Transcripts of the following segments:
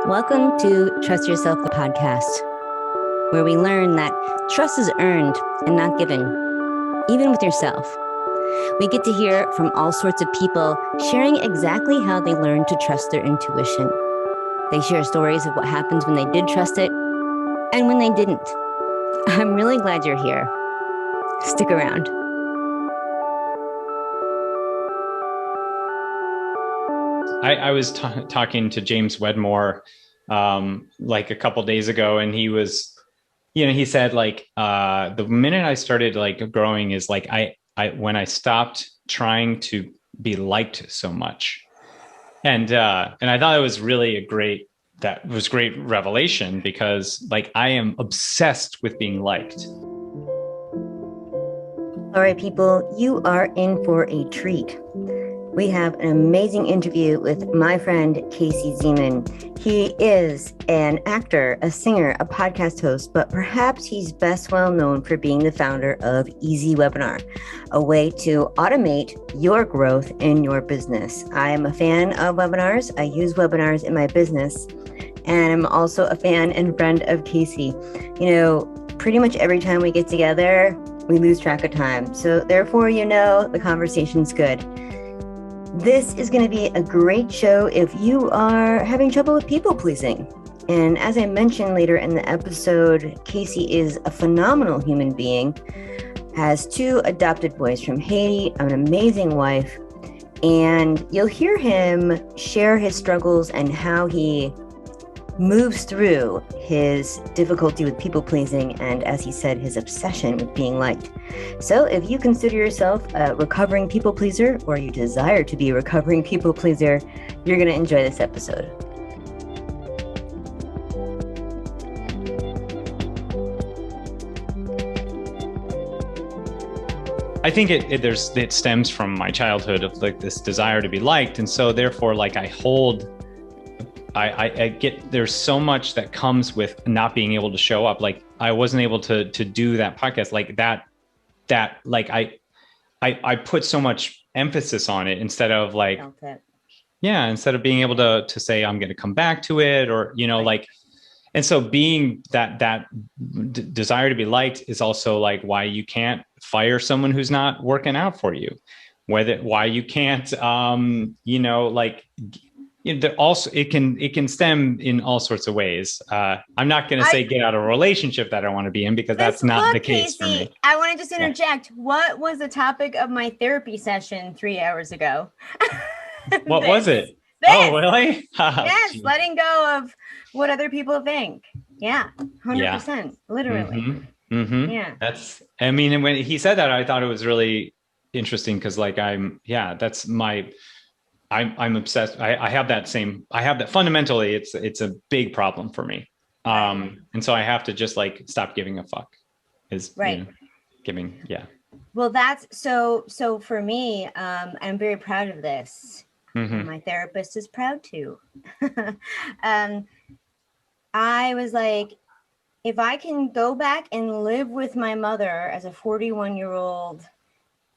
Welcome to Trust Yourself, the podcast, where we learn that trust is earned and not given, even with yourself. We get to hear from all sorts of people sharing exactly how they learned to trust their intuition. They share stories of what happens when they did trust it and when they didn't. I'm really glad you're here. Stick around. I was talking to James Wedmore like a couple days ago, and he was, he said the minute I started growing is I when I stopped trying to be liked so much, and I thought it was really great revelation, because I am obsessed with being liked. All right, people, you are in for a treat. We have an amazing interview with my friend, Casey Zeman. He is an actor, a singer, a podcast host, but perhaps he's best well known for being the founder of EasyWebinar, a way to automate your growth in your business. I am a fan of webinars. I use webinars in my business, and I'm also a fan and friend of Casey. Pretty much every time we get together, we lose track of time. So therefore, the conversation's good. This is going to be a great show if you are having trouble with people pleasing. And as I mentioned later in the episode, Casey is a phenomenal human being, has 2 adopted boys from Haiti, an amazing wife, and you'll hear him share his struggles and how he moves through his difficulty with people pleasing and, as he said, his obsession with being liked. So if you consider yourself a recovering people pleaser, or you desire to be a recovering people pleaser, you're going to enjoy this episode. I think it stems from my childhood of this desire to be liked, and so therefore I get, there's so much that comes with not being able to show up. I wasn't able to do that podcast I put so much emphasis on it instead of instead of being able to say I'm going to come back to it, or right. And so being that desire to be liked is also why you can't fire someone who's not working out for you, why you can't also it can stem in all sorts of ways. I'm not going to say get out of a relationship that I want to be in, because that's not the case, Casey, for me. I want to just interject. Yeah. What was the topic of my therapy session 3 hours ago? What was it? Oh, really? Yes, geez. Letting go of what other people think. Yeah, 100%, yeah. Literally. Mm-hmm. Mm-hmm. Yeah. And when he said that, I thought it was really interesting, because I'm obsessed. I have that fundamentally. It's a big problem for me. And so I have to just stop giving a fuck. Right. Giving. Yeah. Well, that's so for me, I'm very proud of this. Mm-hmm. My therapist is proud too. I was like, if I can go back and live with my mother as a 41-year-old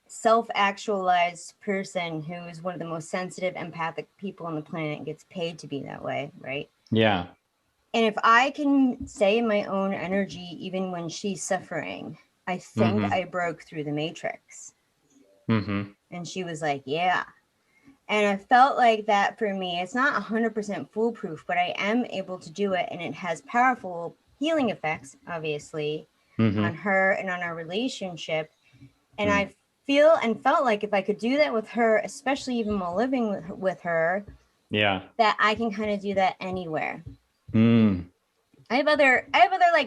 self-actualized person who is one of the most sensitive, empathic people on the planet and gets paid to be that way, right? Yeah. And if I can stay in my own energy even when she's suffering, I think I broke through the matrix. Mm-hmm. And she was like, yeah. And I felt like that for me. It's not 100% foolproof, but I am able to do it. And it has powerful healing effects, obviously, on her and on our relationship. And I feel and felt like if I could do that with her, especially even while living with her, that I can kind of do that anywhere. I have other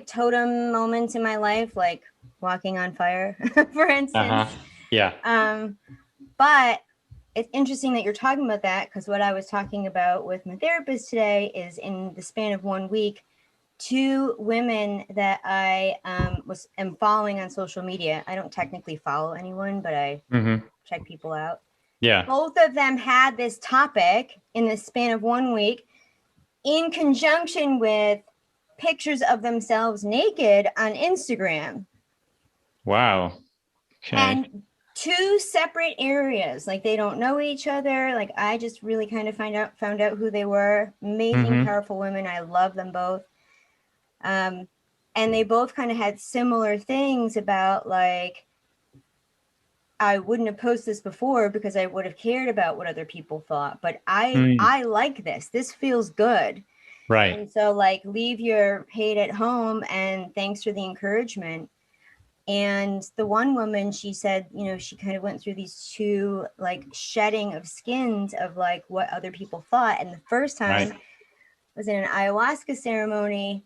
totem moments in my life, like walking on fire, for instance. Yeah. But it's interesting that you're talking about that, because what I was talking about with my therapist today is, in the span of 1 week, 2 women that I am following on social media. I don't technically follow anyone, but I check people out. Yeah. Both of them had this topic in the span of 1 week, in conjunction with pictures of themselves naked on Instagram. Wow. Okay. And two separate areas. Like they don't know each other. Like I just really kind of found out who they were. Amazing, powerful women. I love them both. And they both kind of had similar things about like, I wouldn't have posted this before because I would have cared about what other people thought, but I like this. This feels good. Right. And so like leave your hate at home and thanks for the encouragement. And the one woman, she said, you know, she kind of went through these two like shedding of skins of like what other people thought. And the first time was in an ayahuasca ceremony.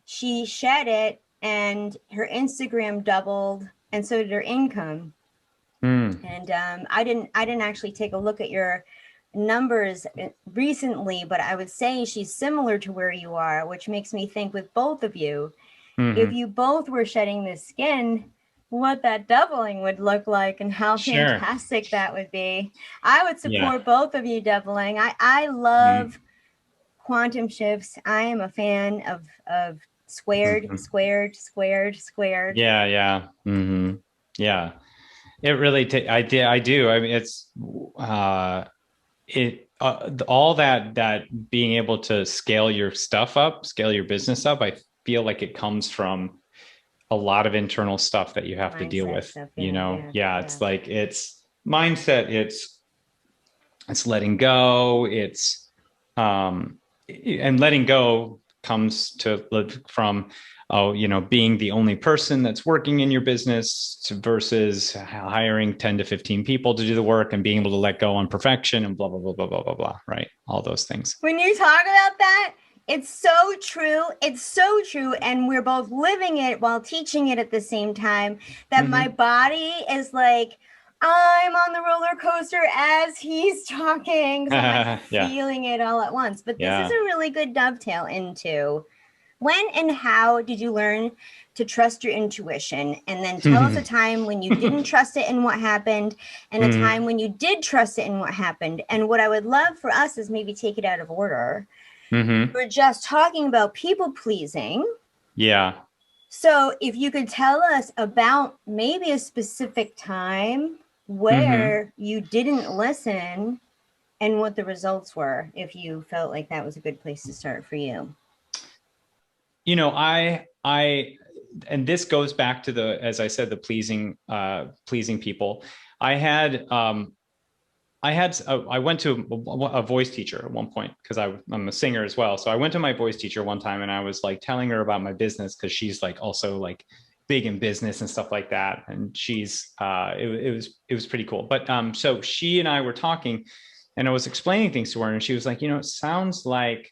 She shed it and her Instagram doubled and so did her income. And I didn't actually take a look at your numbers recently, but I would say she's similar to where you are, which makes me think with both of you, if you both were shedding this skin, what that doubling would look like and how fantastic that would be. I would support both of you doubling. I love quantum shifts. I am a fan of squared, squared, squared, squared. Yeah. Yeah. It really, I do. I mean, it's, all that being able to scale your stuff up, scale your business up, I feel like it comes from a lot of internal stuff that you have to deal with, stuff, it's like, it's mindset, it's letting go. It's, and letting go comes from, being the only person that's working in your business versus hiring 10 to 15 people to do the work and being able to let go on perfection and blah, blah, blah, blah, blah, blah, blah, right? All those things. When you talk about that, it's so true. It's so true. And we're both living it while teaching it at the same time that my body is like, I'm on the roller coaster as he's talking. So I'm like feeling it all at once. But this is a really good dovetail into when and how did you learn to trust your intuition? And then tell us a time when you didn't trust it and what happened, and a time when you did trust it and what happened. And what I would love for us is maybe take it out of order. We're just talking about people pleasing. Yeah. So if you could tell us about maybe a specific time where you didn't listen and what the results were, if you felt like that was a good place to start for you. And this goes back to as I said, the pleasing people. I went to a voice teacher at one point because I'm a singer as well. So I went to my voice teacher one time and I was like telling her about my business because she's like also like big in business and stuff like that. And she's, it was pretty cool. But so she and I were talking and I was explaining things to her and she was like, it sounds like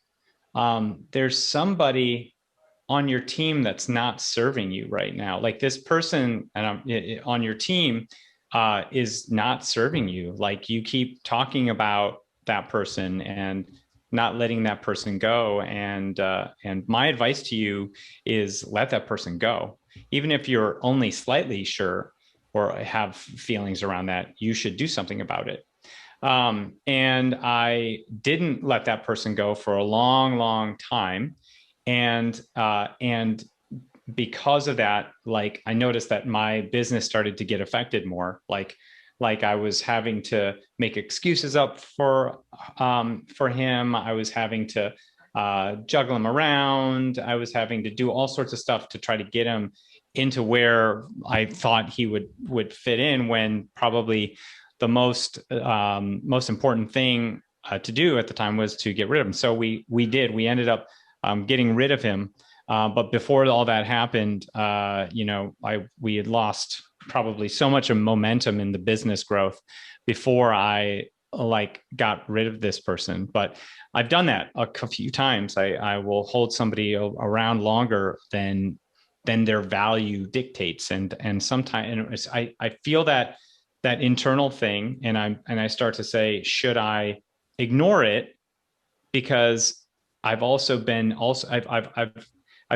there's somebody on your team that's not serving you right now. Like this person on your team is not serving you. Like you keep talking about that person and not letting that person go. And my advice to you is let that person go. Even if you're only slightly sure or have feelings around that, you should do something about it. And I didn't let that person go for a long, long time. And because of that, like I noticed that my business started to get affected more. Like I was having to make excuses up for him. I was having to juggle him around. I was having to do all sorts of stuff to try to get him into where I thought he would fit in, when probably the most important thing to do at the time was to get rid of him. So we ended up getting rid of him. But before all that happened, we had lost probably so much of momentum in the business growth before I got rid of this person. But I've done that a few times. I will hold somebody around longer than their value dictates. And sometimes I feel that internal thing, and I start to say, should I ignore it? Because I've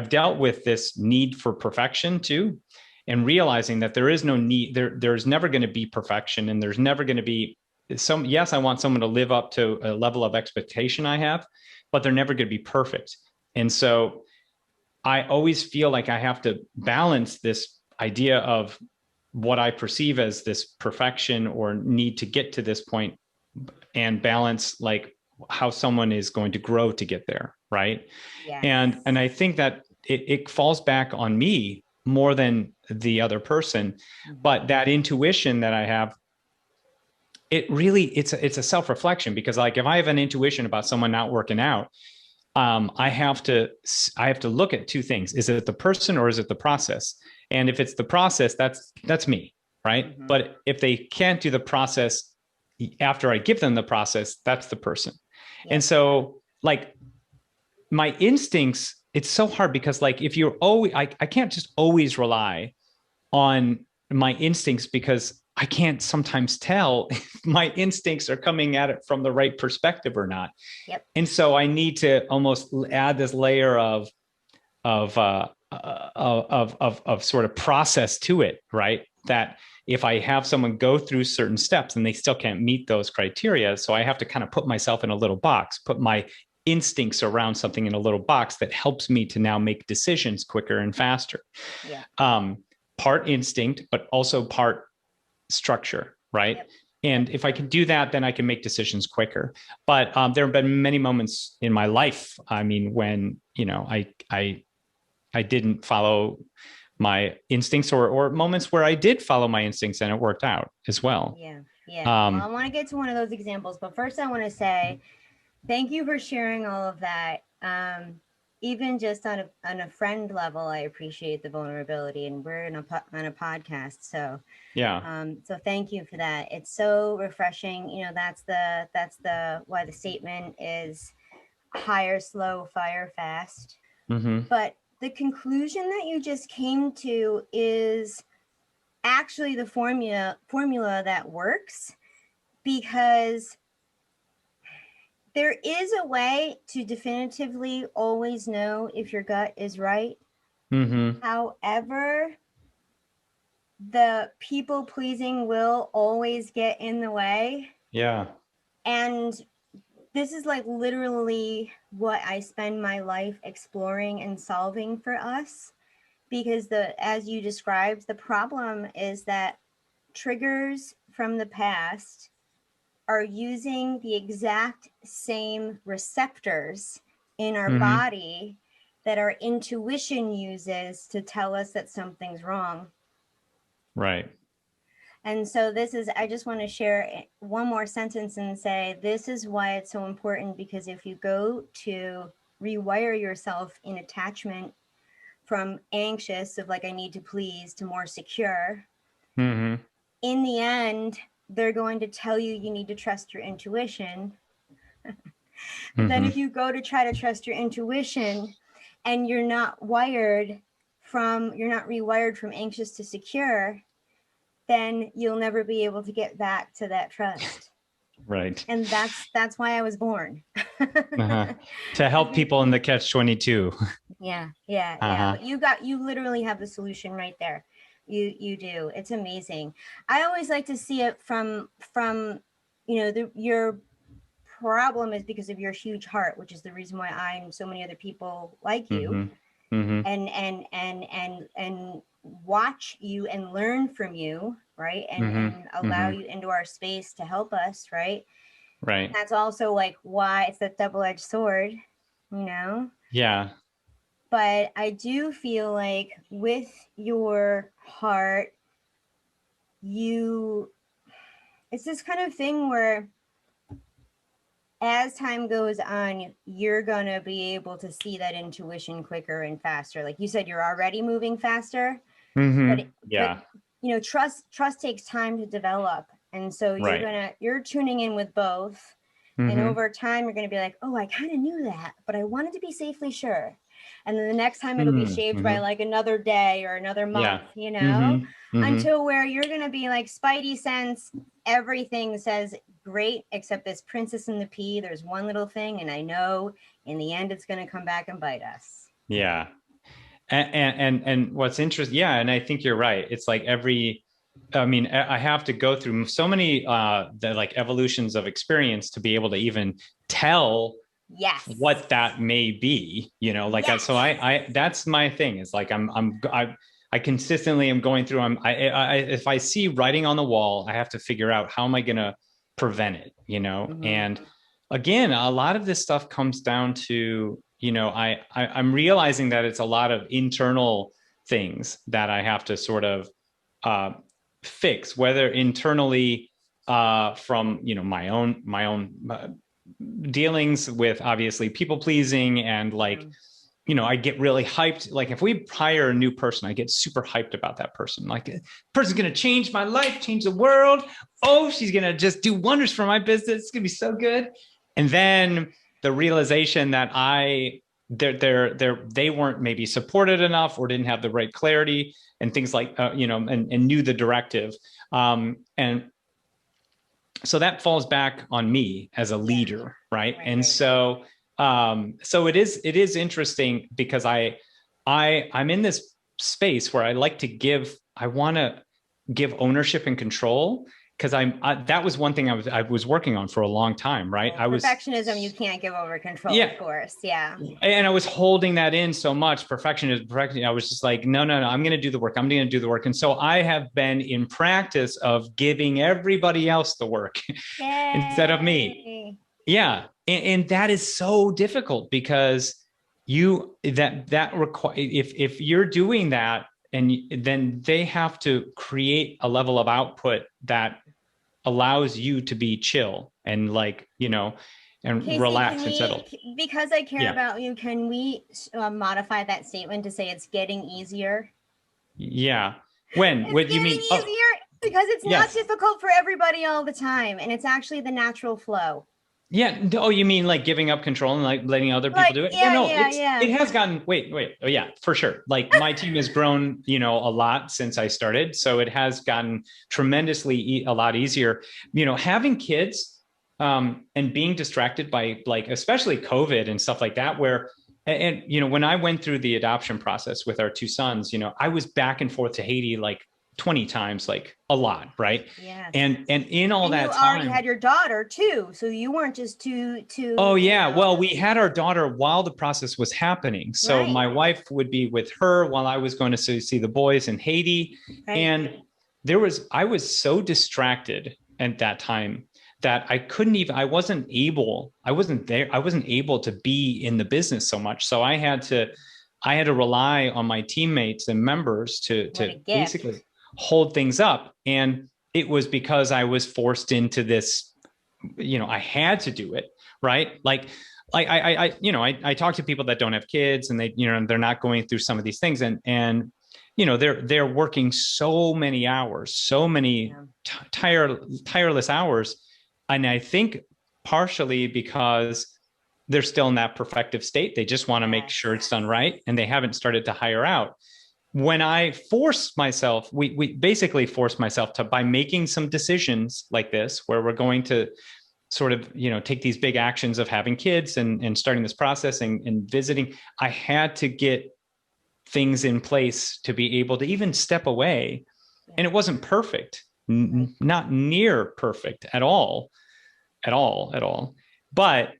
dealt with this need for perfection too, and realizing that there is no need, there's never going to be perfection, and there's never going to be yes, I want someone to live up to a level of expectation I have, but they're never going to be perfect. And so I always feel like I have to balance this idea of what I perceive as this perfection or need to get to this point, and balance like how someone is going to grow to get there, right? Yes. And I think that it falls back on me more than the other person. But that intuition that I have, it's a self-reflection, because like if I have an intuition about someone not working out, I have to look at two things. Is it the person or is it the process? And if it's the process, that's me, right? But if they can't do the process after I give them the process, that's the person. And so like my instincts, it's so hard, because like if you're always, I can't just always rely on my instincts, because I can't sometimes tell if my instincts are coming at it from the right perspective or not. And so I need to almost add this layer of sort of process to it, right? That if I have someone go through certain steps and they still can't meet those criteria, so I have to kind of put myself in a little box, put my instincts around something in a little box that helps me to now make decisions quicker and faster. Part instinct, but also part structure, right? And if I can do that, then I can make decisions quicker. But there have been many moments in my life, I mean, when, you know, I didn't follow my instincts, or moments where I did follow my instincts and it worked out as well. Well, I want to get to one of those examples, but first I want to say thank you for sharing all of that. Even just on a friend level, I appreciate the vulnerability, and we're on a podcast. So so thank you for that. It's so refreshing. You know, that's the why the statement is hire slow, fire fast. But the conclusion that you just came to is actually the formula that works, because there is a way to definitively always know if your gut is right. However, the people pleasing will always get in the way. And this is like literally what I spend my life exploring and solving for us, because as you described, the problem is that triggers from the past are using the exact same receptors in our body that our intuition uses to tell us that something's wrong. Right. And so I just want to share one more sentence and say, this is why it's so important, because if you go to rewire yourself in attachment from anxious, of like, I need to please, to more secure, in the end, they're going to tell you need to trust your intuition. But then if you go to try to trust your intuition and you're not rewired from anxious to secure, then you'll never be able to get back to that trust. Right. And that's why I was born. To help people in the catch-22. But you literally have the solution right there. You do. It's amazing. I always like to see it from your problem is because of your huge heart, which is the reason why I and so many other people like you, and watch you and learn from you, right? And allow you into our space to help us, right? Right. That's also like why it's that double-edged sword, you know? Yeah. But I do feel like with your heart, it's this kind of thing where as time goes on, you're going to be able to see that intuition quicker and faster. Like you said, you're already moving faster. But trust takes time to develop. And so you're tuning in with both. And over time, you're going to be like, oh, I kind of knew that, but I wanted to be safely sure. And then the next time it'll be shaved by like another day or another month, until where you're going to be like Spidey sense. Everything says great, except this Princess and the Pea. There's one little thing. And I know in the end, it's going to come back and bite us. Yeah. And what's interesting. Yeah. And I think you're right. It's like I have to go through so many the like evolutions of experience to be able to even tell what that may be, so I that's my thing. It's like I I consistently am going through, if I see writing on the wall, I have to figure out how am I going to prevent it, And again, a lot of this stuff comes down to, I'm realizing that it's a lot of internal things that I have to sort of fix, whether internally from, my own dealings with obviously people pleasing and like, I get really hyped. Like if we hire a new person, I get super hyped about that person. Like, person's going to change my life, change the world. Oh, she's going to just do wonders for my business. It's going to be so good. And then the realization that they weren't maybe supported enough or didn't have the right clarity and things like, and knew the directive. And so that falls back on me as a leader. Right. And so it is interesting because I'm in this space where I want to give ownership and control, because that was one thing I was working on for a long time, right? Well, perfectionism, you can't give over control, of course. Yeah. And I was holding that in so much, perfectionism. I was just like, no, I'm going to do the work. I'm going to do the work. And so I have been in practice of giving everybody else the work instead of me. Yeah. And that is so difficult because if you're doing that, and then they have to create a level of output that allows you to be chill and like, and Casey, relax and settle. Because I care about you, can we modify that statement to say it's getting easier? Yeah. When? What do you mean? Easier because it's not difficult for everybody all the time. And it's actually the natural flow. Yeah. Oh, you mean like giving up control and like letting other people do it? It has gotten, wait. Oh yeah, for sure. Like my team has grown, a lot since I started. So it has gotten tremendously a lot easier, having kids and being distracted by like, especially COVID and stuff like that, where, and when I went through the adoption process with our two sons, I was back and forth to Haiti, like 20 times, like a lot, right? Yeah. And in all that time, you already had your daughter too, so you weren't just too. Oh yeah, well, we had our daughter while the process was happening. So my wife would be with her while I was going to see the boys in Haiti, and I was so distracted at that time that I wasn't able to be in the business so much. So I had to rely on my teammates and members to basically hold things up. And it was because I was forced into this, I had to do it. Right. Like I talk to people that don't have kids and they're not going through some of these things and they're working so many hours, so many tireless hours. And I think partially because they're still in that perfective state. They just want to make sure it's done right. And they haven't started to hire out. When I forced myself, we basically forced myself by making some decisions like this, where we're going to sort of, take these big actions of having kids and starting this process and visiting. I had to get things in place to be able to even step away. And it wasn't perfect, not near perfect at all. But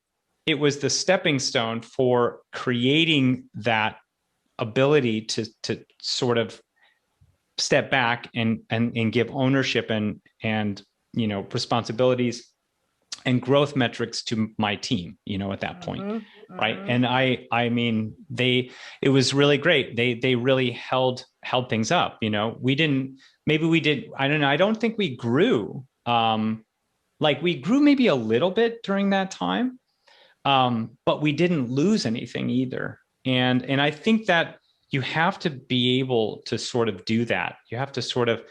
it was the stepping stone for creating that ability to sort of step back and give ownership and responsibilities and growth metrics to my team, at that point. Right. And I mean, it was really great. They really held things up. I don't know. I don't think we grew. We grew maybe a little bit during that time. But we didn't lose anything either. And I think that you have to be able to sort of do that. You have to sort of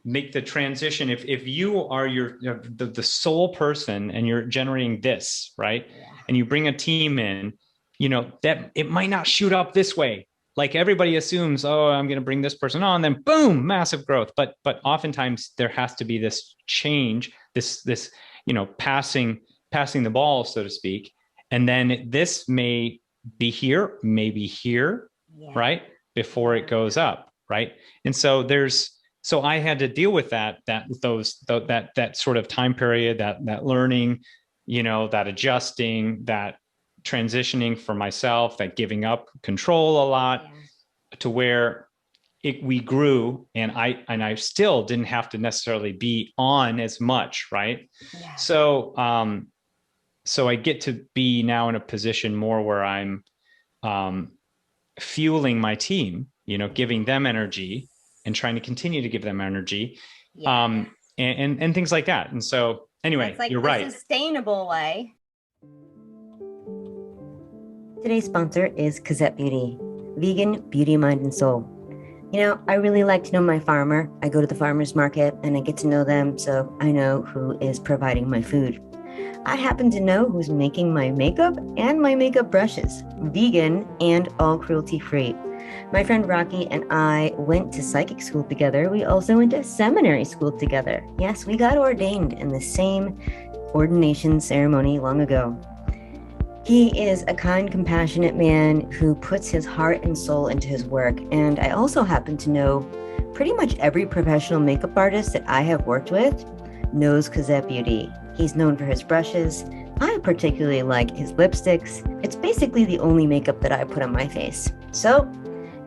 make the transition. If you are the sole person and you're generating this, right? Yeah. And you bring a team in, that it might not shoot up this way. Like everybody assumes, oh, I'm going to bring this person on, then boom, massive growth. But oftentimes there has to be this change, this passing the ball, so to speak. And then this may be here, maybe here, right? Before it goes up, right? And so so I had to deal with that sort of time period, that learning, that adjusting, that transitioning for myself, that giving up control a lot to where we grew, and I still didn't have to necessarily be on as much, right? Yeah. So I get to be now in a position more where I'm fueling my team, giving them energy and trying to continue to give them energy, and things like that. And so anyway, it's like you're the right. Sustainable way. Today's sponsor is Cosette Beauty, vegan beauty, mind, and soul. I really like to know my farmer. I go to the farmer's market and I get to know them, so I know who is providing my food. I happen to know who's making my makeup and my makeup brushes, vegan and all cruelty-free. My friend Rocky and I went to psychic school together. We also went to seminary school together. Yes, we got ordained in the same ordination ceremony long ago. He is a kind, compassionate man who puts his heart and soul into his work. And I also happen to know pretty much every professional makeup artist that I have worked with knows Cosette Beauty. He's known for his brushes. I particularly like his lipsticks. It's basically the only makeup that I put on my face. So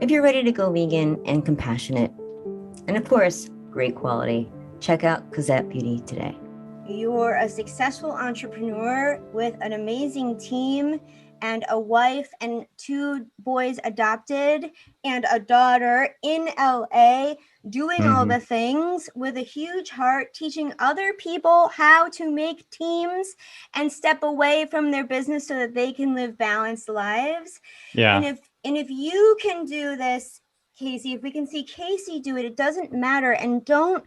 if you're ready to go vegan and compassionate, and of course, great quality, check out Cosette Beauty today. You're a successful entrepreneur with an amazing team and a wife and 2 boys adopted and a daughter in LA, doing all the things with a huge heart, teaching other people how to make teams and step away from their business so that they can live balanced lives. Yeah. And if you can do this, Casey, if we can see Casey do it, it doesn't matter. And don't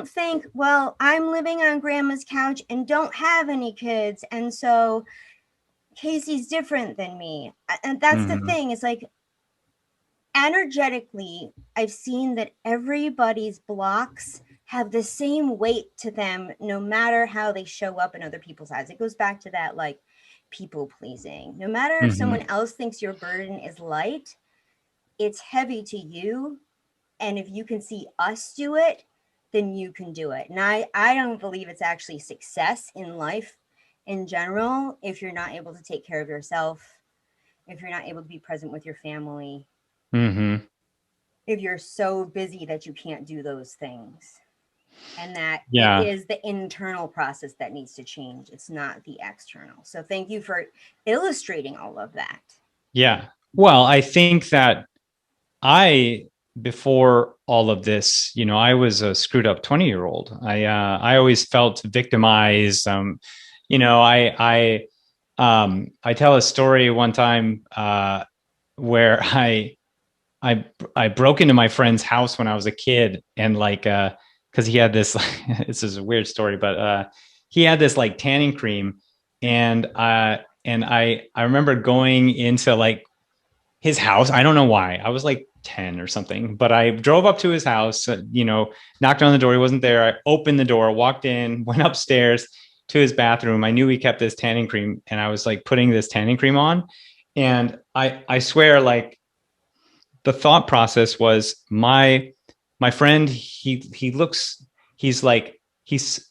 think, well, I'm living on grandma's couch and don't have any kids, and so Casey's different than me. And that's the thing. It's like, energetically, I've seen that everybody's blocks have the same weight to them, no matter how they show up in other people's eyes. It goes back to that, like, people pleasing. No matter if someone else thinks your burden is light, it's heavy to you. And if you can see us do it, then you can do it. And I don't believe it's actually success in life in general if you're not able to take care of yourself, if you're not able to be present with your family, if you're so busy that you can't do those things. And that it is the internal process that needs to change. It's not the external. So thank you for illustrating all of that. Yeah. Well, I think that before all of this, I was a screwed up 20-year-old. I always felt victimized. I tell a story one time where I broke into my friend's house when I was a kid, and because he had this, this is a weird story, but he had this like tanning cream, and I remember going into his house. I don't know why. I was like 10 or something, but I drove up to his house, knocked on the door. He wasn't there. I opened the door, walked in, went upstairs to his bathroom. I knew he kept this tanning cream, and I was like putting this tanning cream on. And I swear, the thought process was my friend,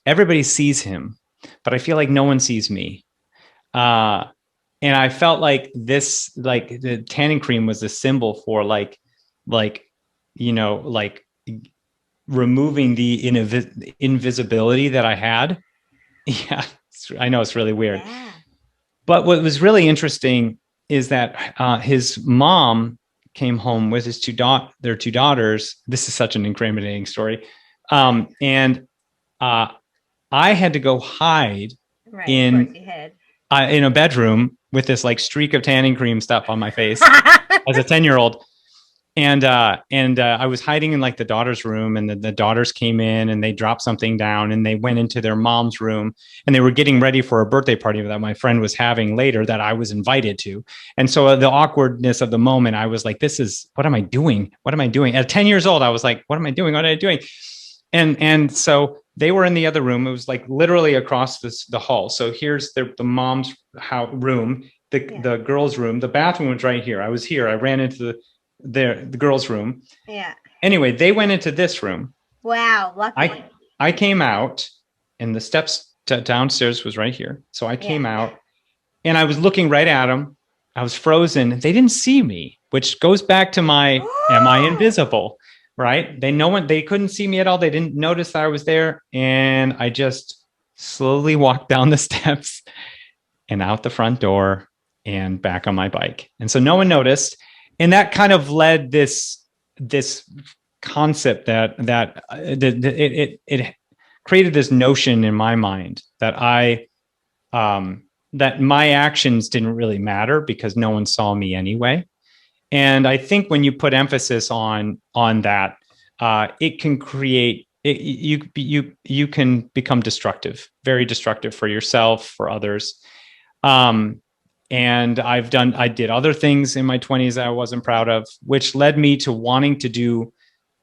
everybody sees him, but I feel like no one sees me. And I felt like the tanning cream was a symbol for removing the invisibility that I had. Yeah, I know it's really weird. Yeah. But what was really interesting is that his mom came home with their 2 daughters. This is such an incriminating story. And I had to go hide in a bedroom with this streak of tanning cream stuff on my face as a 10-year-old. And I was hiding in the daughter's room, and the daughters came in and they dropped something down and they went into their mom's room, and they were getting ready for a birthday party that my friend was having later that I was invited to. And so the awkwardness of the moment, I was like, what am I doing? What am I doing? At 10 years old, I was like, what am I doing? What am I doing? And so they were in the other room. It was literally across the hall. So here's the mom's room, the girls' room. The bathroom was right here. I was here. I ran into the girls' room. Yeah. Anyway, they went into this room. Wow. Lucky. I came out, and the steps downstairs was right here. So I came out, and I was looking right at them, I was frozen. They didn't see me, which goes back to my, am I invisible? Right? They couldn't see me at all. They didn't notice that I was there. And I just slowly walked down the steps and out the front door and back on my bike. And so no one noticed. And that kind of led this concept that it created this notion in my mind that that my actions didn't really matter because no one saw me anyway. And I think when you put emphasis on that, it can create you can become destructive, very destructive for yourself, for others. Um, and I did other things in my 20s that I wasn't proud of, which led me to wanting to do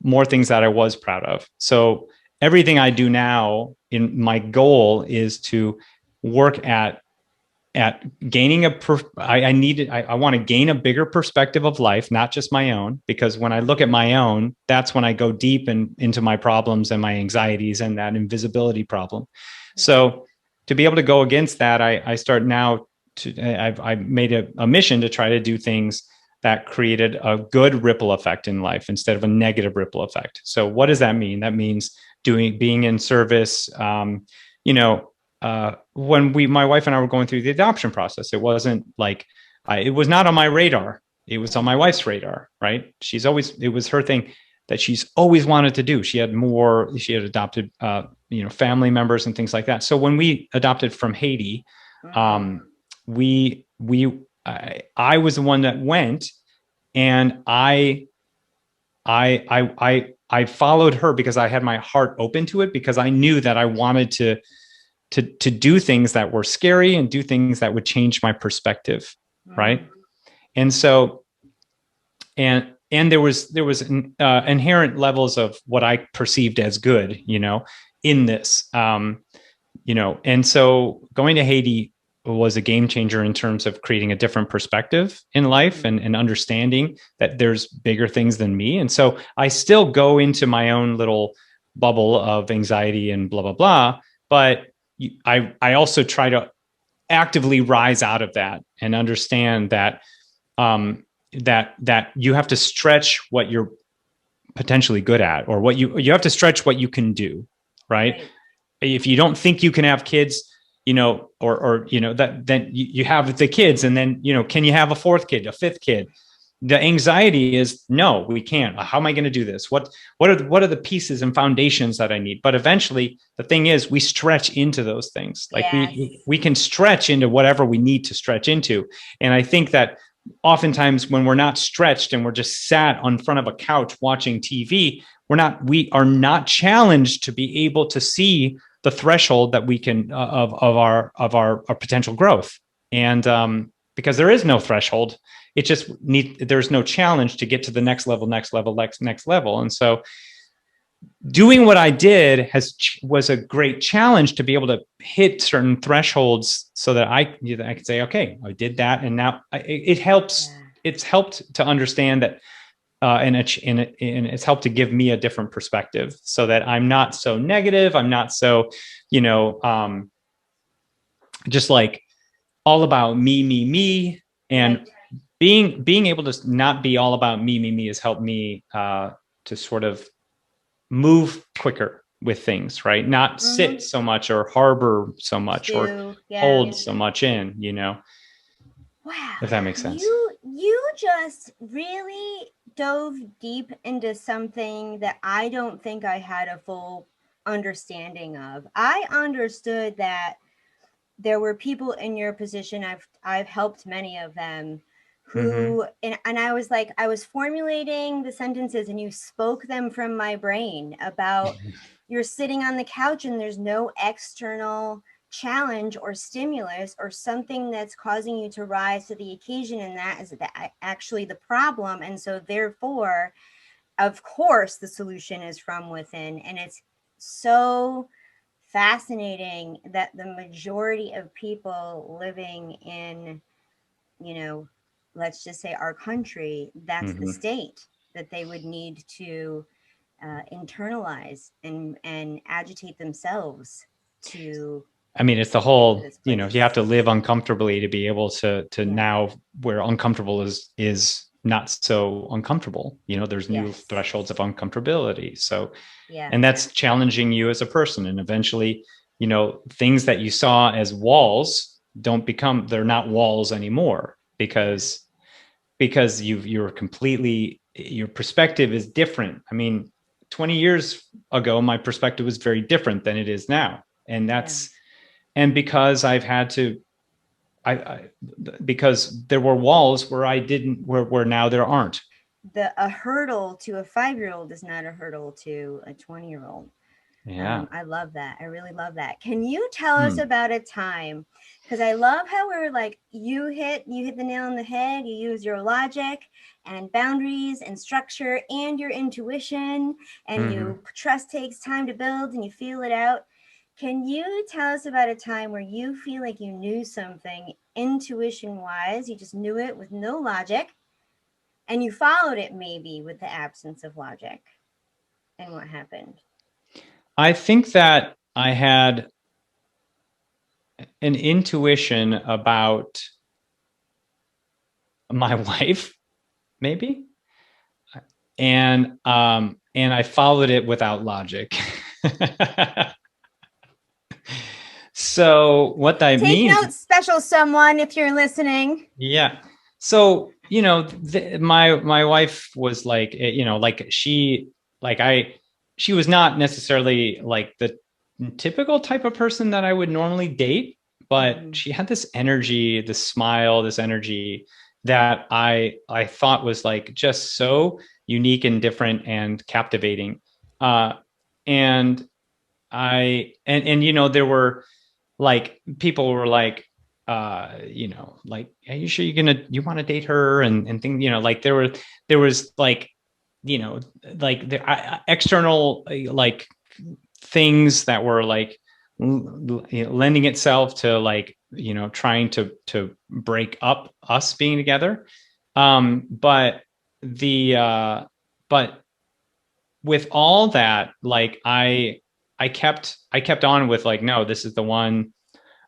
more things that I was proud of. So everything I do now, in my goal is to work at gaining I want to gain a bigger perspective of life, not just my own, because when I look at my own, that's when I go deep into my problems and my anxieties and that invisibility problem. So to be able to go against that, I start now I've made a mission to try to do things that created a good ripple effect in life instead of a negative ripple effect. So what does that mean? That means being in service, you know, when my wife and I were going through the adoption process, it wasn't like it was not on my radar. It was on my wife's radar, right? It was her thing that she's always wanted to do. She had adopted, family members and things like that. So when we adopted from Haiti, I was the one that went, and I followed her because I had my heart open to it, because I knew that I wanted to do things that were scary and do things that would change my perspective, right? And so and there was inherent levels of what I perceived as good, in this, and so going to Haiti was a game changer in terms of creating a different perspective in life and understanding that there's bigger things than me. And so I still go into my own little bubble of anxiety and blah, blah, blah. But I also try to actively rise out of that and understand that that you have to stretch what you're potentially good at, or what you have to stretch what you can do, right? If you don't think you can have kids, or that then you have the kids, and then can you have a fourth kid, a fifth kid? The anxiety is, no, we can't. How am I going to do this? What are the pieces and foundations that I need? But eventually, the thing is, we stretch into those things. Like we can stretch into whatever we need to stretch into. And I think that oftentimes when we're not stretched and we're just sat on front of a couch watching TV, we are not challenged to be able to see the threshold that we can of our potential growth. And because there is no threshold, there's no challenge to get to the next level. And so doing what I did was a great challenge to be able to hit certain thresholds so that I could say, okay, I did that. And now it helps. It's helped to understand that, and it's helped to give me a different perspective so that I'm not so negative. I'm not so, just like all about me. And being able to not be all about me has helped me to sort of move quicker with things, right? Not sit so much or harbor so much or hold so much in, Wow. If that makes sense. You just really dove deep into something that I don't think I had a full understanding of. I understood that there were people in your position. I've helped many of them who and I was like, I was formulating the sentences and you spoke them from my brain about you're sitting on the couch and there's no external challenge or stimulus or something that's causing you to rise to the occasion, and that is actually the problem. And so therefore, of course, the solution is from within. And it's so fascinating that the majority of people living in, let's just say our country, that's the state that they would need to internalize and agitate themselves to I mean, it's the whole, this you know, place. you have to live uncomfortably to be able to now where uncomfortable is not so uncomfortable. You know, there's new thresholds of uncomfortability. So, and that's challenging you as a person. And eventually, you know, things that you saw as walls they're not walls anymore because your perspective is different. I mean, 20 years ago, my perspective was very different than it is now. And and because I've had to, because there were walls where I didn't, where now there aren't. A hurdle to a 5-year-old is not a hurdle to a 20-year-old. Yeah. I love that. I really love that. Can you tell us about a time? Because I love how we're like, you hit the nail on the head. You use your logic and boundaries and structure and your intuition, and you trust takes time to build and you feel it out. Can you tell us about a time where you feel like you knew something intuition wise, you just knew it with no logic, and you followed it maybe with the absence of logic, and what happened? I think that I had an intuition about my wife, maybe, and I followed it without logic. So what that means? Take notes, special someone, if you're listening. Yeah. So you know, my wife was like, you know, like she was not necessarily like the typical type of person that I would normally date, but she had this energy, this smile, this energy that I thought was like just so unique and different and captivating. And and you know, there were like people were like, you know, like, are you sure you want to date her and things, you know, like there was like, you know, like the external like things that were like lending itself to like, you know, trying to break up us being together. But the but with all that, like I kept on with like, no, this is the one.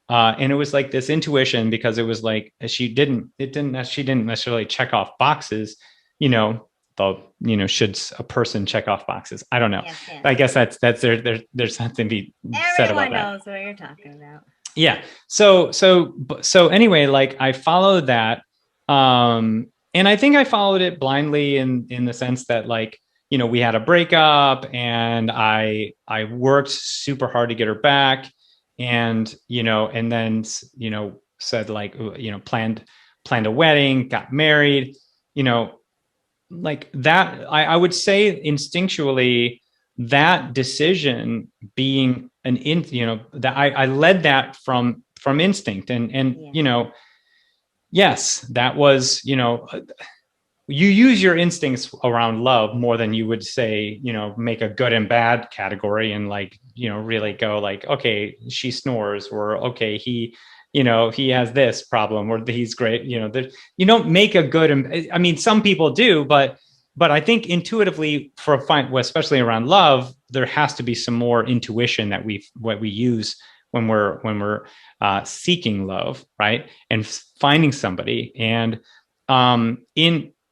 And it was like this intuition because it was like she didn't necessarily check off boxes, you know, you know, should a person check off boxes? I don't know. I guess that's there's something to be said about that. Everyone knows what you're talking about. Yeah. So anyway, like I followed that. And I think I followed it blindly in the sense that like, you know, we had a breakup and I worked super hard to get her back. And, you know, and then, you know, said like, you know, planned a wedding, got married, you know, like that. I would say instinctually that decision being you know, that I led that from instinct and you know, yes, that was, you know, you use your instincts around love more than you would say, you know, make a good and bad category and like, you know, really go like, okay, she snores, or okay, he, you know, he has this problem, or he's great, you know, you don't make a good, I mean, some people do, but I think intuitively for a fine, especially around love, there has to be some more intuition that what we use when we're seeking love, right, and finding somebody. And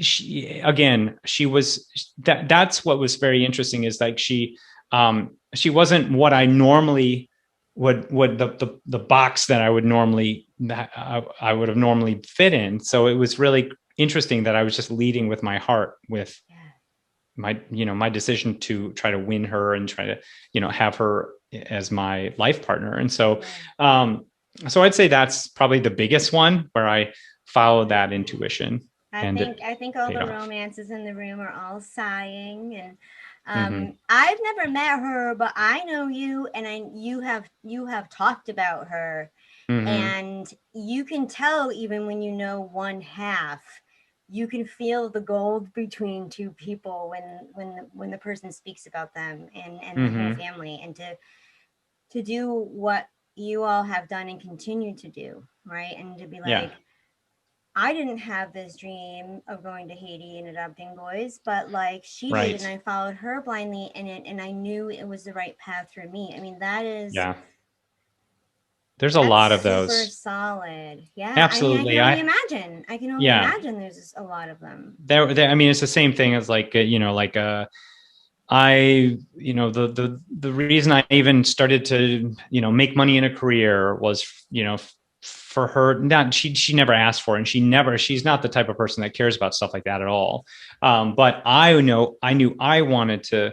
she was that's what was very interesting, is like she wasn't what I normally would the box that I would normally I would have normally fit in. So it was really interesting that I was just leading with my heart, with my, you know, my decision to try to win her and try to, you know, have her as my life partner. And so so I'd say that's probably the biggest one where I followed that intuition. I think all the romances in the room are all sighing, and I've never met her, but I know you, and you have talked about her, and you can tell even when you know one half, you can feel the gold between two people when the person speaks about them and the whole family, and to do what you all have done and continue to do, right, and to be like, I didn't have this dream of going to Haiti and adopting boys, but like she did, and I followed her blindly, and I knew it was the right path for me. I mean, that is there's a lot of those. Super solid. Yeah. Absolutely. I can only imagine. I can only imagine there's a lot of them. I mean, it's the same thing as like, the reason I even started to, make money in a career was, for her, she never asked for it, and she's not the type of person that cares about stuff like that at all. But I knew I wanted to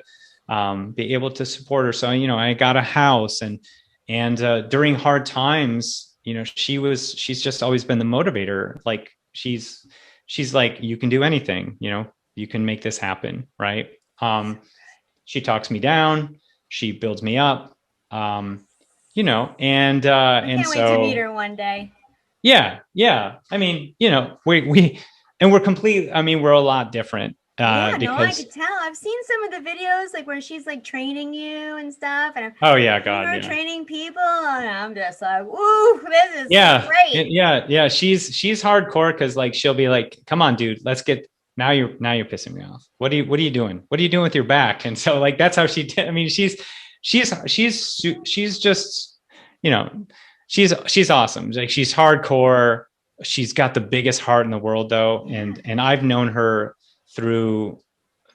be able to support her. So, I got a house, and during hard times, she's just always been the motivator. Like she's like, you can do anything, you can make this happen. Right. She talks me down, she builds me up, and can't wait to meet her one day. Yeah. I mean, we're complete. I mean, we're a lot different. I could tell. I've seen some of the videos like where she's like training you and stuff. And training people, and I'm just like, woo, this is great. Yeah. She's hardcore, because like she'll be like, come on, dude, let's get. Now you're pissing me off. What are you doing? What are you doing with your back? And so like that's how she did. I mean, she's just, she's awesome. Like she's hardcore. She's got the biggest heart in the world, though, and I've known her through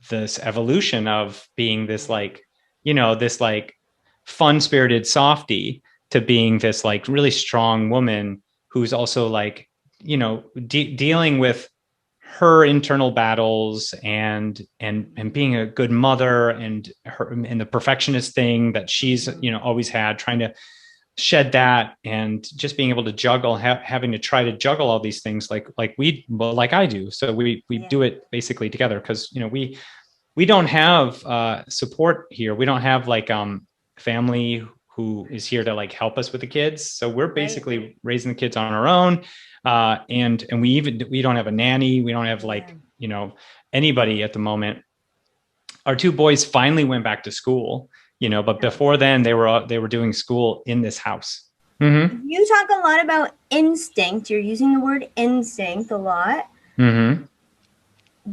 this evolution of being this like, this like fun-spirited softie to being this like really strong woman who's also like, dealing with her internal battles and being a good mother, and the perfectionist thing that she's, always had, trying to shed that, and just being able to juggle, having to try to juggle all these things like I do. So we do it basically together, because, we don't have support here. We don't have like family who is here to like help us with the kids. So we're basically raising the kids on our own. And we don't have a nanny. We don't have like, anybody at the moment. Our two boys finally went back to school, but before then they were doing school in this house. Mm-hmm. You talk a lot about instinct. You're using the word instinct a lot. Mm-hmm.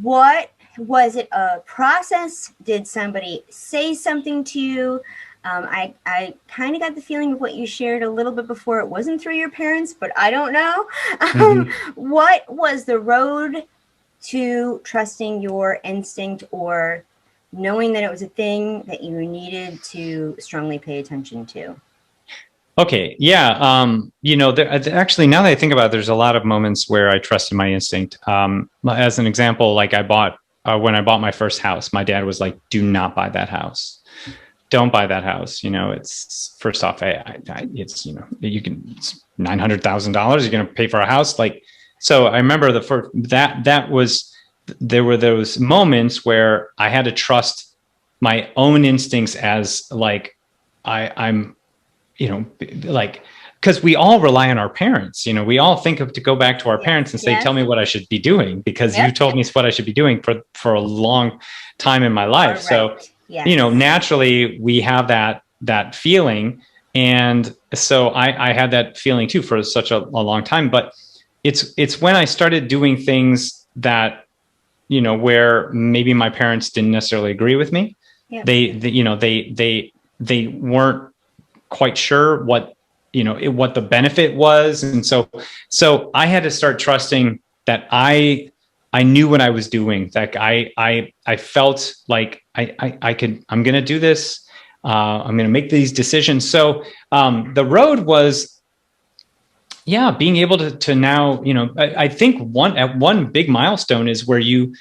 What was it? A process? Did somebody say something to you? I kind of got the feeling of what you shared a little bit before. It wasn't through your parents, but I don't know. Mm-hmm. What was the road to trusting your instinct, or knowing that it was a thing that you needed to strongly pay attention to? Okay. Yeah. Actually, now that I think about it, there's a lot of moments where I trusted my instinct. As an example, like when I bought my first house, my dad was like, do not buy that house. Don't buy that house. It's, first off, it's, it's $900,000. You're going to pay for a house. Like, so I remember there were those moments where I had to trust my own instincts, as like, I'm, like, because we all rely on our parents. We all think of to go back to our parents and say, tell me what I should be doing, because you told me what I should be doing for a long time in my life. Right. So, naturally we have that feeling. And so I had that feeling too for such a long time, but it's when I started doing things that, where maybe my parents didn't necessarily agree with me. Yeah. They weren't quite sure what the benefit was. And so I had to start trusting that I knew what I was doing. Like I felt like I'm going to do this. I'm going to make these decisions. So the road was, being able to now, I think one big milestone is where if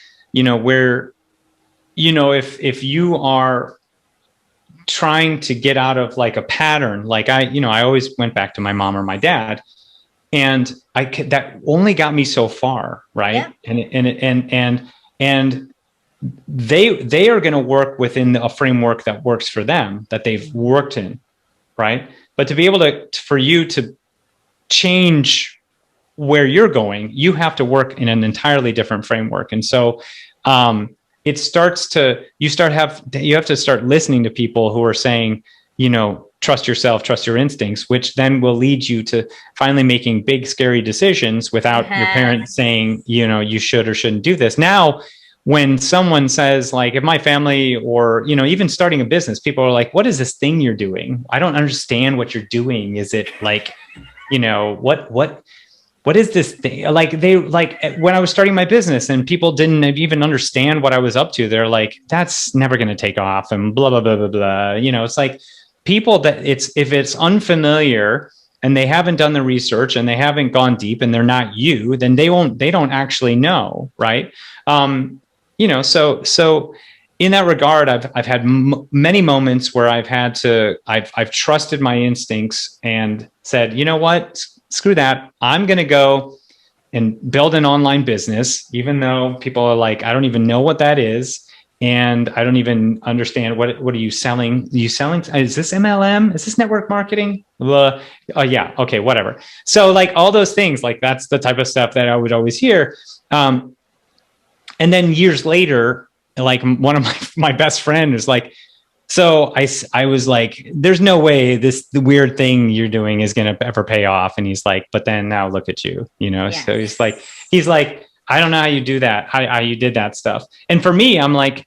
you are trying to get out of like a pattern, like I always went back to my mom or my dad, and that only got me so far. Right. Yeah. And they are going to work within a framework that works for them, that they've worked in. Right. But to be able for you to change where you're going, you have to work in an entirely different framework. And so, you have to start listening to people who are saying, trust yourself, trust your instincts, which then will lead you to finally making big, scary decisions without your parents saying, you should or shouldn't do this. Now, when someone says, like, if my family or, even starting a business, people are like, what is this thing you're doing? I don't understand what you're doing. Is it like, what is this thing? Like when I was starting my business and people didn't even understand what I was up to, they're like, that's never going to take off and blah, blah, blah, blah, blah. It's like people that if it's unfamiliar and they haven't done the research and they haven't gone deep and they're not you, then they don't actually know. Right. So in that regard, I've had many moments where I've trusted my instincts and said, you know what, screw that. I'm going to go and build an online business, even though people are like, I don't even know what that is. And I don't even understand what are you selling? Are you selling? Is this MLM? Is this network marketing? Yeah. Okay. Whatever. So like all those things, like that's the type of stuff that I would always hear. And then years later, like one of my best friend is like, so I was like, there's no way the weird thing you're doing is going to ever pay off. And he's like, but then now look at you, Yes. So he's like, I don't know how you do that, how you did that stuff. And for me, I'm like,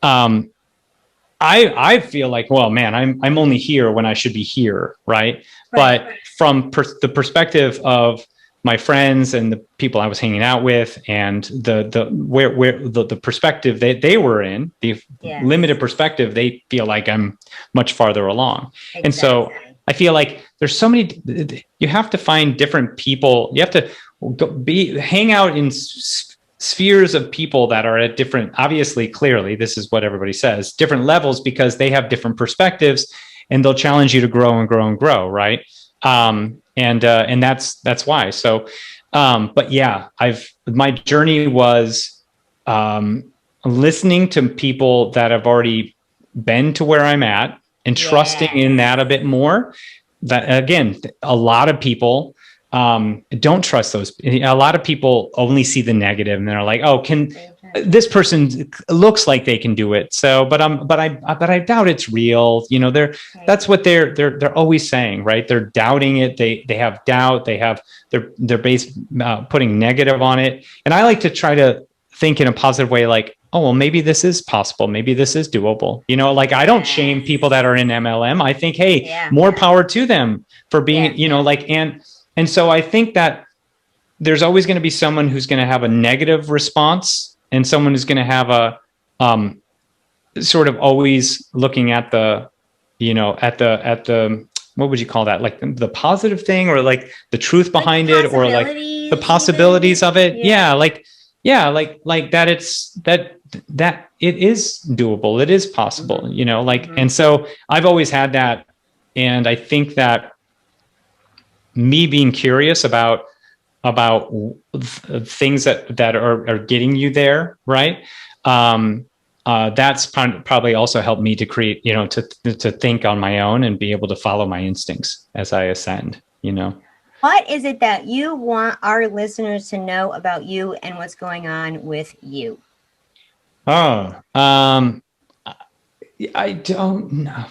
I feel like, well, man, I'm only here when I should be here. Right. But from the perspective of my friends and the people I was hanging out with and the perspective that they were in, the limited perspective, they feel like I'm much farther along. Exactly. And so I feel like there's so many, you have to find different people. You have to hang out in spheres of people that are at different, obviously, clearly, this is what everybody says, different levels, because they have different perspectives and they'll challenge you to grow and grow and grow. Right. And that's why. So, but yeah, my journey was, listening to people that have already been to where I'm at and trusting in that a bit more. That again, a lot of people, don't trust those. A lot of people only see the negative and they're like, oh, this person looks like they can do it. So, but I doubt it's real. That's what they're always saying, right? They're doubting it. They have doubt. They're based putting negative on it. And I like to try to think in a positive way, like, oh, well, maybe this is possible. Maybe this is doable. Like I don't shame people that are in MLM. I think, hey, more power to them for being, and so I think that there's always going to be someone who's going to have a negative response and someone who's going to have a sort of always looking at the, at the, what would you call that? Like the positive thing or like the truth behind it or like the possibilities of it. Yeah. Like that it is doable. It is possible, and so I've always had that. And I think that me being curious about things that are getting you there, right? That's probably also helped me to create, to think on my own and be able to follow my instincts as I ascend, What is it that you want our listeners to know about you and what's going on with you? I don't know.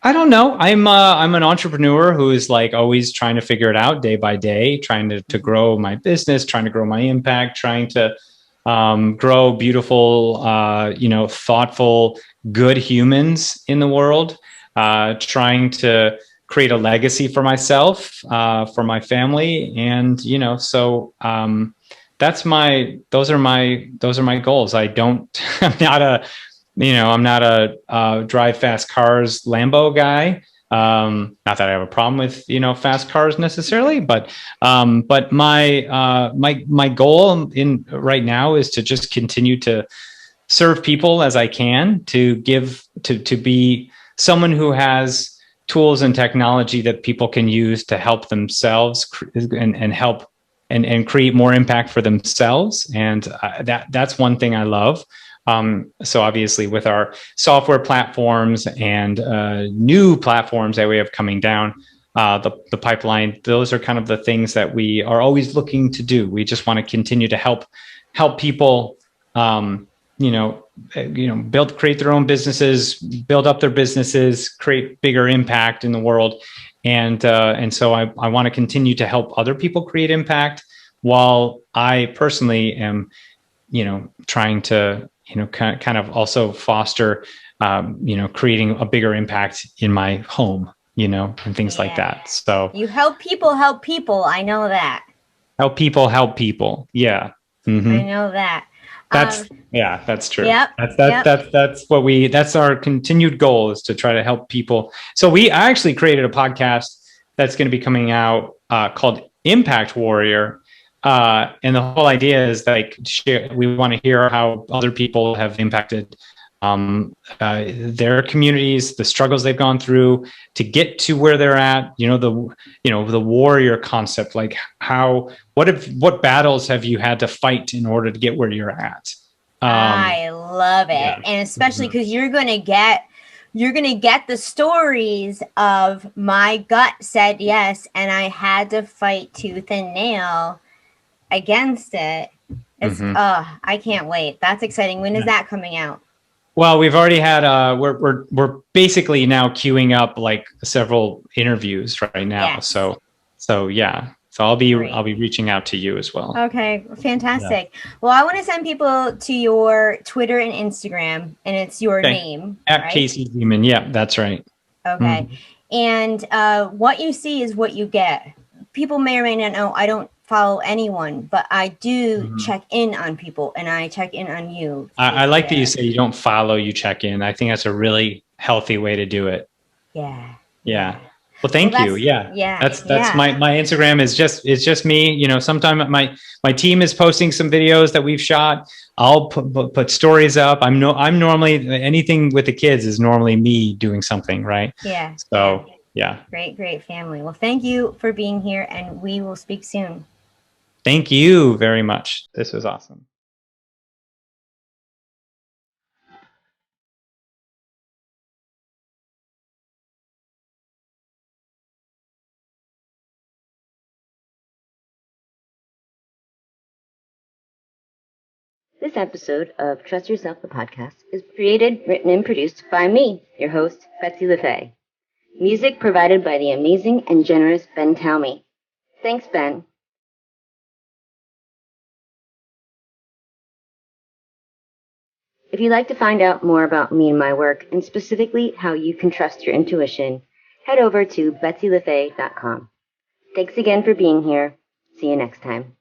I don't know. I'm an entrepreneur who is like always trying to figure it out day by day, trying to grow my business, trying to grow my impact, trying to grow beautiful, thoughtful, good humans in the world, trying to create a legacy for myself, for my family. And, so those are my goals. I'm not a drive fast cars Lambo guy. Not that I have a problem with, fast cars necessarily, but my goal right now is to just continue to serve people as I can, to be someone who has tools and technology that people can use to help themselves and help and create more impact for themselves. And that's one thing I love. So obviously with our software platforms and new platforms that we have coming down the pipeline, those are kind of the things that we are always looking to do. We just want to continue to help people, create their own businesses, build up their businesses, create bigger impact in the world. And so I want to continue to help other people create impact, while I personally am, trying to, kind of also foster, creating a bigger impact in my home, and things like that. So you help people. I know that. help people. Yeah. Mm-hmm. I know that. That's true. Yep. That's our continued goal, is to try to help people. So I actually created a podcast that's going to be coming out called Impact Warrior. And the whole idea is like, we want to hear how other people have impacted their communities, the struggles they've gone through to get to where they're at. The warrior concept, like what battles have you had to fight in order to get where you're at? I love it. Yeah. And especially because you're going to get the stories of my gut said yes, and I had to fight tooth and nail against it. It's I can't wait. That's exciting. When is that coming out? Well, we've already had we're basically now queuing up like several interviews right now. Yes. So yeah. So I'll be reaching out to you as well. Okay, fantastic. Yeah. Well, I want to send people to your Twitter and Instagram, and it's your name at Casey Zeman. Yeah, that's right. Okay, and what you see is what you get. People may or may not know. I don't follow anyone, but I do check in on people, and I check in on you. I like that you say you don't follow, you check in. I think that's a really healthy way to do it. Yeah. Yeah. Well, thank you. Yeah. That's my Instagram is just me. Sometimes my team is posting some videos that we've shot. I'll put stories up. I'm normally, anything with the kids is normally me doing something, right? Yeah. So yeah. Great family. Well, thank you for being here, and we will speak soon. Thank you very much. This was awesome. This episode of Trust Yourself, the podcast, is created, written, and produced by me, your host, Betsy LeFae. Music provided by the amazing and generous Ben Talmi. Thanks, Ben. If you'd like to find out more about me and my work, and specifically how you can trust your intuition, head over to BetsyLeFae.com. Thanks again for being here. See you next time.